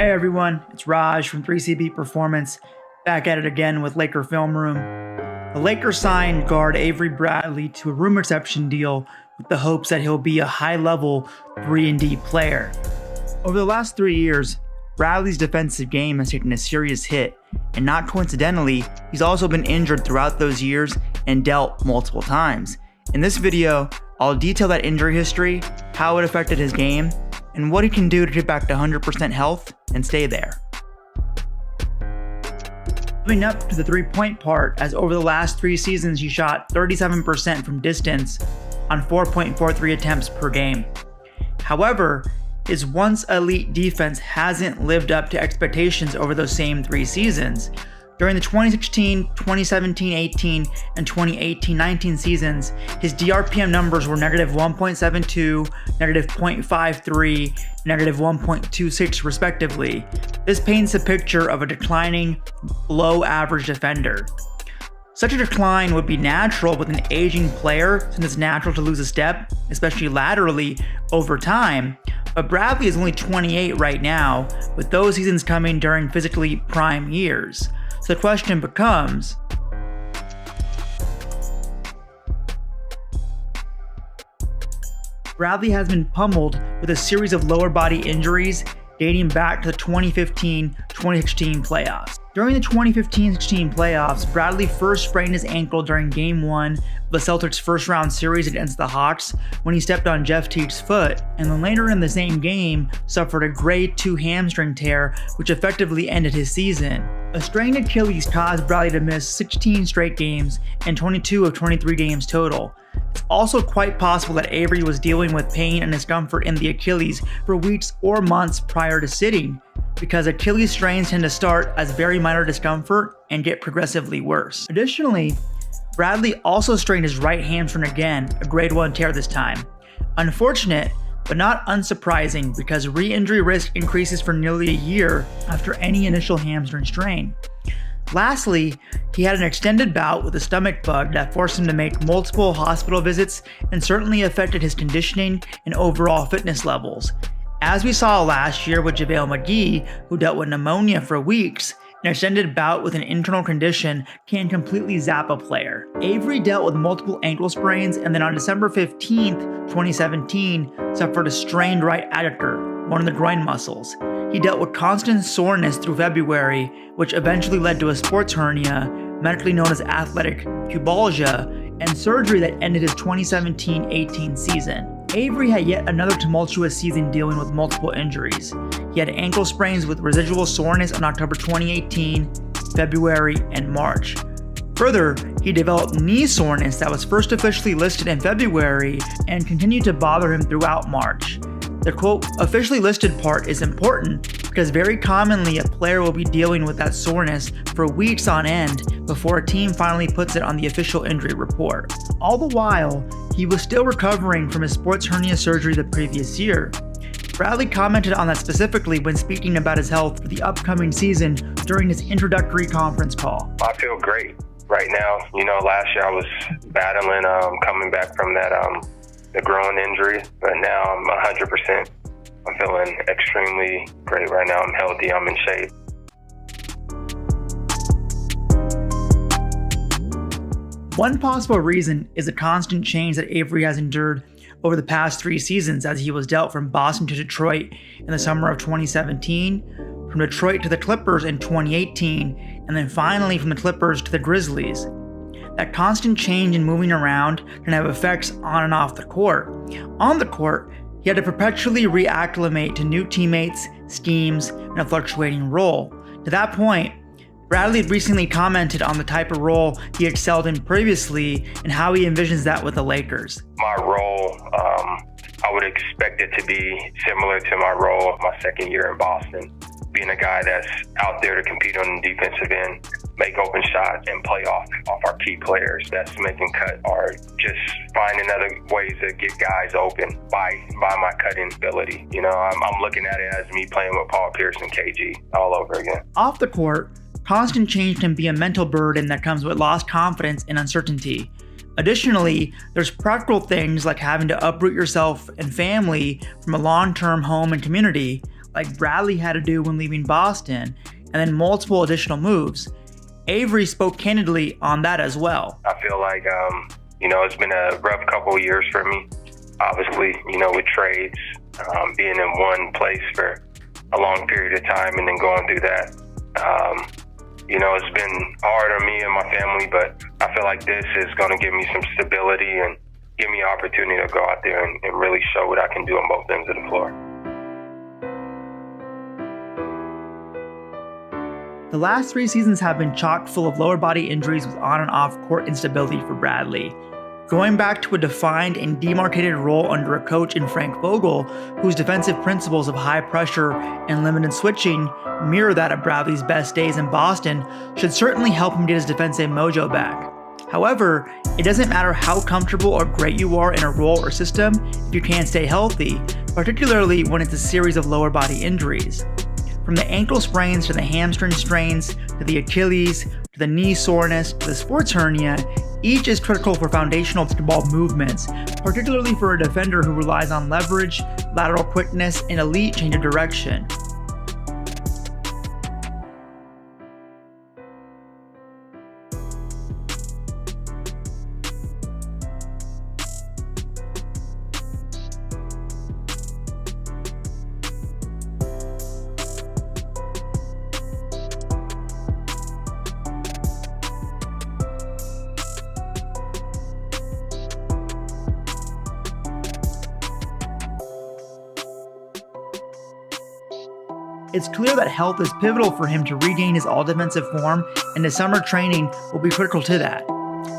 Hey everyone, it's Raj from 3CB Performance, back at it again with Laker Film Room. The Lakers signed guard Avery Bradley to a room exception deal with the hopes that he'll be a high-level 3-and-D player. Over the last 3 years, Bradley's defensive game has taken a serious hit, and not coincidentally, he's also been injured throughout those years and dealt multiple times. In this video, I'll detail that injury history, how it affected his game, and what he can do to get back to 100% health and stay there. Moving up to the three-point part, as over the last 3 seasons he shot 37% from distance on 4.43 attempts per game. However, his once elite defense hasn't lived up to expectations over those same 3 seasons. During the 2016, 2017-18, and 2018-19 seasons, his DRPM numbers were -1.72, -0.53, -1.26 respectively. This paints a picture of a declining, below-average defender. Such a decline would be natural with an aging player, since it's natural to lose a step, especially laterally, over time. But Bradley is only 28 right now, with those seasons coming during physically prime years. So the question becomes, Bradley has been pummeled with a series of lower body injuries dating back to the 2015-2016 playoffs. During the 2015-16 playoffs, Bradley first sprained his ankle during Game 1 of the Celtics' first-round series against the Hawks when he stepped on Jeff Teague's foot, and then later in the same game suffered a grade 2 hamstring tear, which effectively ended his season. A strained Achilles caused Bradley to miss 16 straight games and 22 of 23 games total. It's also quite possible that Avery was dealing with pain and discomfort in the Achilles for weeks or months prior to sitting, because Achilles strains tend to start as very minor discomfort and get progressively worse. Additionally, Bradley also strained his right hamstring again, a grade 1 tear this time. Unfortunate, but not unsurprising, because re-injury risk increases for nearly a year after any initial hamstring strain. Lastly, he had an extended bout with a stomach bug that forced him to make multiple hospital visits and certainly affected his conditioning and overall fitness levels. As we saw last year with JaVale McGee, who dealt with pneumonia for weeks, an extended bout with an internal condition can completely zap a player. Avery dealt with multiple ankle sprains, and then on December 15th, 2017, suffered a strained right adductor, one of the groin muscles. He dealt with constant soreness through February, which eventually led to a sports hernia, medically known as athletic pubalgia, and surgery that ended his 2017-18 season. Avery had yet another tumultuous season dealing with multiple injuries. He had ankle sprains with residual soreness in October 2018, February, and March. Further, he developed knee soreness that was first officially listed in February and continued to bother him throughout March. The quote, officially listed part is important because very commonly a player will be dealing with that soreness for weeks on end before a team finally puts it on the official injury report. All the while, he was still recovering from his sports hernia surgery the previous year. Bradley commented on that specifically when speaking about his health for the upcoming season during his introductory conference call. I feel great right now. Last year I was battling coming back from that the groin injury, but now I'm 100%. I'm feeling extremely great right now. I'm healthy, I'm in shape. One possible reason is the constant change that Avery has endured over the past 3 seasons, as he was dealt from Boston to Detroit in the summer of 2017, from Detroit to the Clippers in 2018, and then finally from the Clippers to the Grizzlies. That constant change and moving around can have effects on and off the court. On the court, he had to perpetually reacclimate to new teammates, schemes, and a fluctuating role. To that point, Bradley recently commented on the type of role he excelled in previously and how he envisions that with the Lakers. My role, I would expect it to be similar to my role my second year in Boston. Being a guy that's out there to compete on the defensive end, make open shots, and play off our key players that's making cut, or just finding other ways to get guys open by my cutting ability. I'm looking at it as me playing with Paul Pierce and KG all over again. Off the court, constant change can be a mental burden that comes with lost confidence and uncertainty. Additionally, there's practical things like having to uproot yourself and family from a long-term home and community, like Bradley had to do when leaving Boston, and then multiple additional moves. Avery spoke candidly on that as well. I feel like, it's been a rough couple of years for me. Obviously, with trades, being in one place for a long period of time and then going through that. It's been hard on me and my family, but I feel like this is going to give me some stability and give me an opportunity to go out there and really show what I can do on both ends of the floor. The last 3 seasons have been chock full of lower body injuries with on and off court instability for Bradley. Going back to a defined and demarcated role under a coach in Frank Vogel, whose defensive principles of high pressure and limited switching mirror that of Bradley's best days in Boston, should certainly help him get his defensive mojo back. However, it doesn't matter how comfortable or great you are in a role or system if you can't stay healthy, particularly when it's a series of lower body injuries. From the ankle sprains to the hamstring strains, to the Achilles, to the knee soreness, to the sports hernia, each is critical for foundational basketball movements, particularly for a defender who relies on leverage, lateral quickness, and elite change of direction. It's clear that health is pivotal for him to regain his all-defensive form, and his summer training will be critical to that.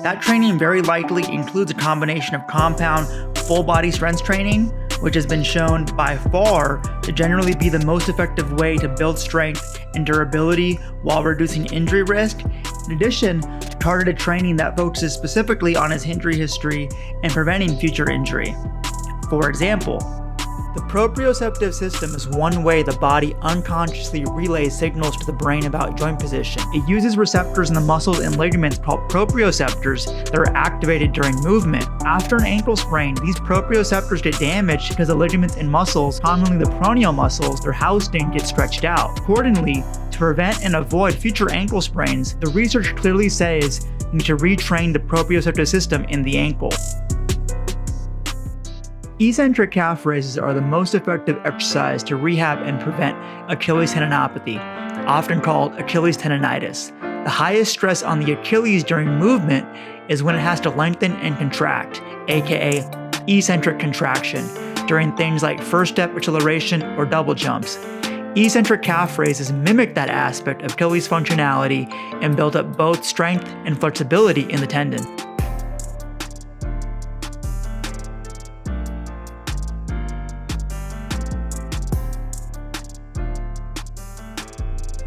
That training very likely includes a combination of compound, full-body strength training, which has been shown by far to generally be the most effective way to build strength and durability while reducing injury risk, in addition to targeted training that focuses specifically on his injury history and preventing future injury. For example, the proprioceptive system is one way the body unconsciously relays signals to the brain about joint position. It uses receptors in the muscles and ligaments called proprioceptors that are activated during movement. After an ankle sprain, these proprioceptors get damaged because the ligaments and muscles, commonly the peroneal muscles, their housing gets stretched out. Accordingly, to prevent and avoid future ankle sprains, the research clearly says you need to retrain the proprioceptive system in the ankle. Eccentric calf raises are the most effective exercise to rehab and prevent Achilles tendinopathy, often called Achilles tendonitis. The highest stress on the Achilles during movement is when it has to lengthen and contract, aka eccentric contraction, during things like first step acceleration or double jumps. Eccentric calf raises mimic that aspect of Achilles functionality and build up both strength and flexibility in the tendon.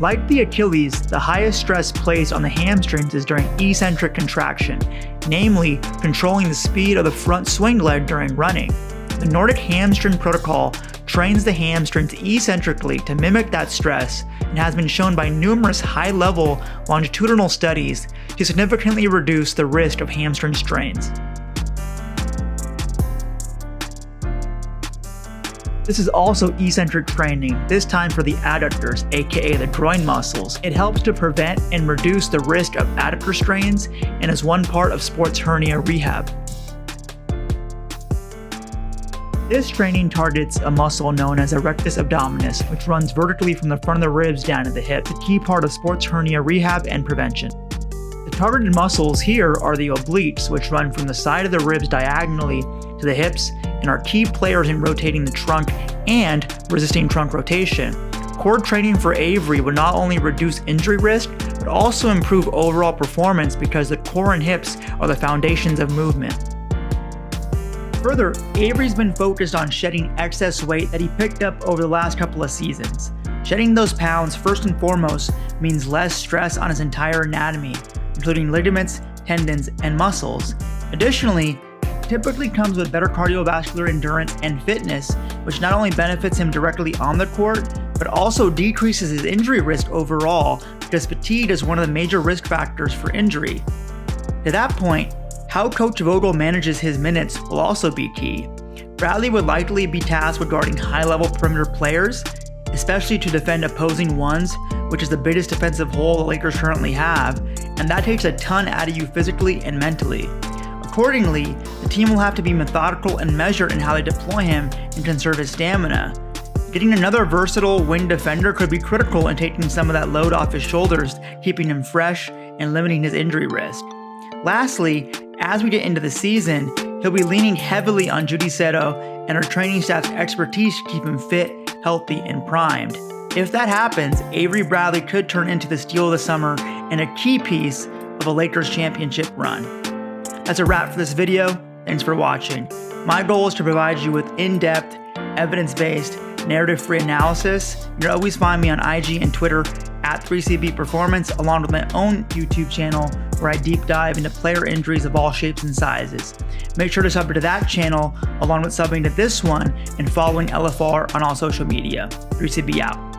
Like the Achilles, the highest stress placed on the hamstrings is during eccentric contraction, namely controlling the speed of the front swing leg during running. The Nordic hamstring protocol trains the hamstrings eccentrically to mimic that stress and has been shown by numerous high-level longitudinal studies to significantly reduce the risk of hamstring strains. This is also eccentric training, this time for the adductors, aka the groin muscles. It helps to prevent and reduce the risk of adductor strains and is one part of sports hernia rehab. This training targets a muscle known as erectus abdominis, which runs vertically from the front of the ribs down to the hip, a key part of sports hernia rehab and prevention. The targeted muscles here are the obliques, which run from the side of the ribs diagonally to the hips and are key players in rotating the trunk and resisting trunk rotation. Core training for Avery would not only reduce injury risk, but also improve overall performance because the core and hips are the foundations of movement. Further, Avery's been focused on shedding excess weight that he picked up over the last couple of seasons. Shedding those pounds, first and foremost, means less stress on his entire anatomy, including ligaments, tendons, and muscles. Additionally, typically comes with better cardiovascular endurance and fitness, which not only benefits him directly on the court, but also decreases his injury risk overall because fatigue is one of the major risk factors for injury. To that point, how Coach Vogel manages his minutes will also be key. Bradley would likely be tasked with guarding high-level perimeter players, especially to defend opposing ones, which is the biggest defensive hole the Lakers currently have, and that takes a ton out of you physically and mentally. Accordingly, the team will have to be methodical and measured in how they deploy him and conserve his stamina. Getting another versatile wing defender could be critical in taking some of that load off his shoulders, keeping him fresh and limiting his injury risk. Lastly, as we get into the season, he'll be leaning heavily on Judy Seto and our training staff's expertise to keep him fit, healthy, and primed. If that happens, Avery Bradley could turn into the steal of the summer and a key piece of a Lakers championship run. That's a wrap for this video. Thanks for watching. My goal is to provide you with in-depth, evidence-based, narrative-free analysis. You'll always find me on IG and Twitter at 3CB Performance, along with my own YouTube channel where I deep dive into player injuries of all shapes and sizes. Make sure to sub to that channel along with subbing to this one and following LFR on all social media. 3CB out.